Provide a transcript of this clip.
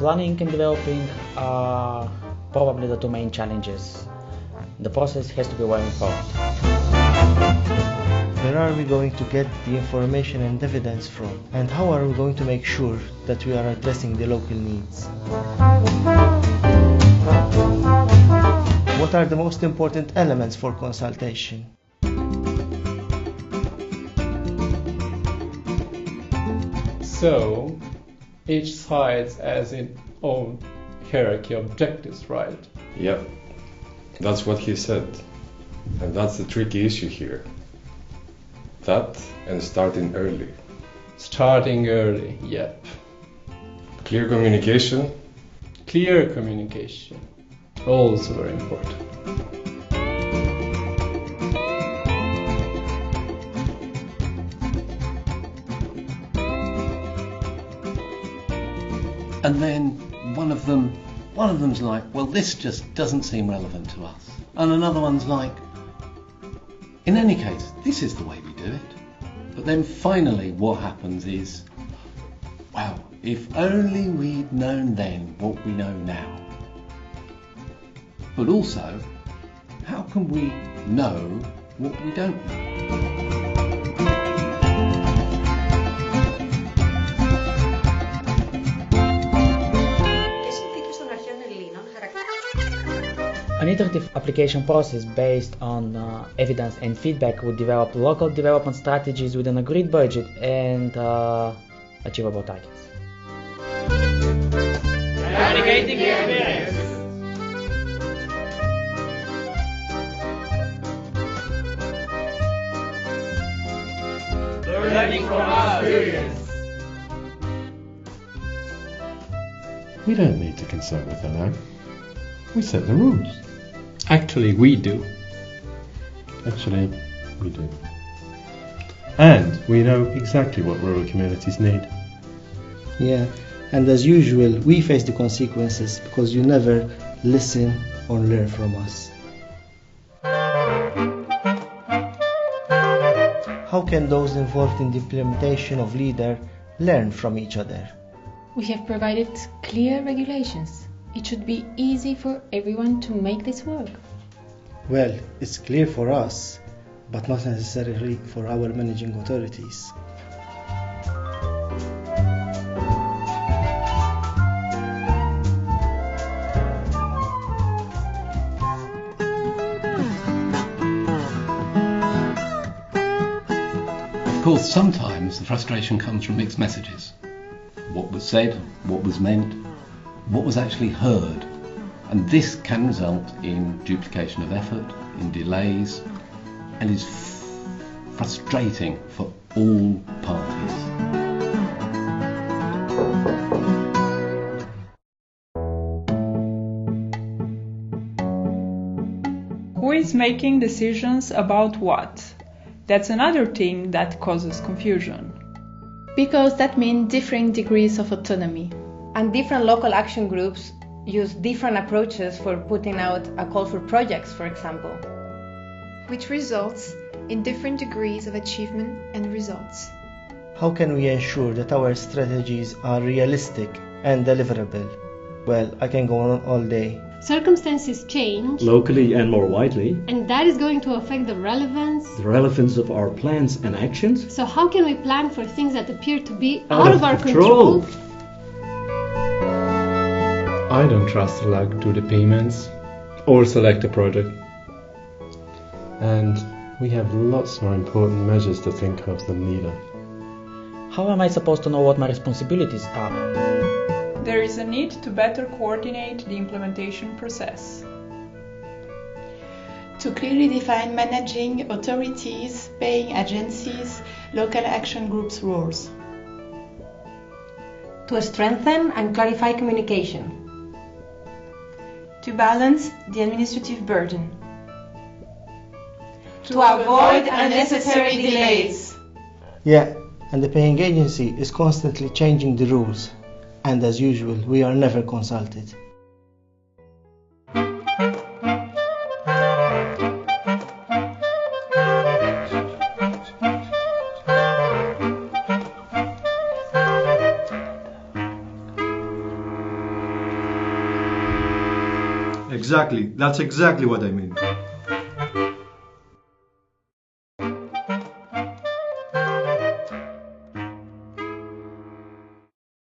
planning and developing are probably the two main challenges. The process has to be well informed. Where are we going to get the information and evidence from? And how are we going to make sure that we are addressing the local needs? What are the most important elements for consultation? So, each side has its own hierarchy of objectives, right? Yep, that's what he said. And that's the tricky issue here. That and starting early. Starting early, yep. Clear communication. Clear communication, also very important. And then one of them's like, well, this just doesn't seem relevant to us. And another one's like, in any case, this is the way we do it. But then finally what happens is, wow, if only we'd known then what we know now. But also, how can we know what we don't know? An iterative application process based on evidence and feedback would develop local development strategies with an agreed budget and achievable targets. Navigating the evidence. Learning from our experience. We don't need to consult with them now. We set the rules. Actually, we do. Actually, we do. And we know exactly what rural communities need. Yeah, and as usual, we face the consequences because you never listen or learn from us. How can those involved in the implementation of LEADER learn from each other? We have provided clear regulations. It should be easy for everyone to make this work. Well, it's clear for us, but not necessarily for our managing authorities. Of course, sometimes the frustration comes from mixed messages. What was said, what was meant, what was actually heard. And this can result in duplication of effort, in delays, and is frustrating for all parties. Who is making decisions about what? That's another thing that causes confusion. Because that means differing degrees of autonomy. And different local action groups use different approaches for putting out a call for projects, for example. Which results in different degrees of achievement and results. How can we ensure that our strategies are realistic and deliverable? Well, I can go on all day. Circumstances change locally and more widely, and that is going to affect the relevance of our plans and actions. So how can we plan for things that appear to be out of our control? I don't trust luck to the payments or select a project. And we have lots more important measures to think of than LEADER. How am I supposed to know what my responsibilities are? There is a need to better coordinate the implementation process. To clearly define managing authorities, paying agencies, local action groups' roles. To strengthen and clarify communication. To balance the administrative burden. To avoid unnecessary delays. Yeah, and the paying agency is constantly changing the rules. And as usual, we are never consulted. Exactly. That's exactly what I mean.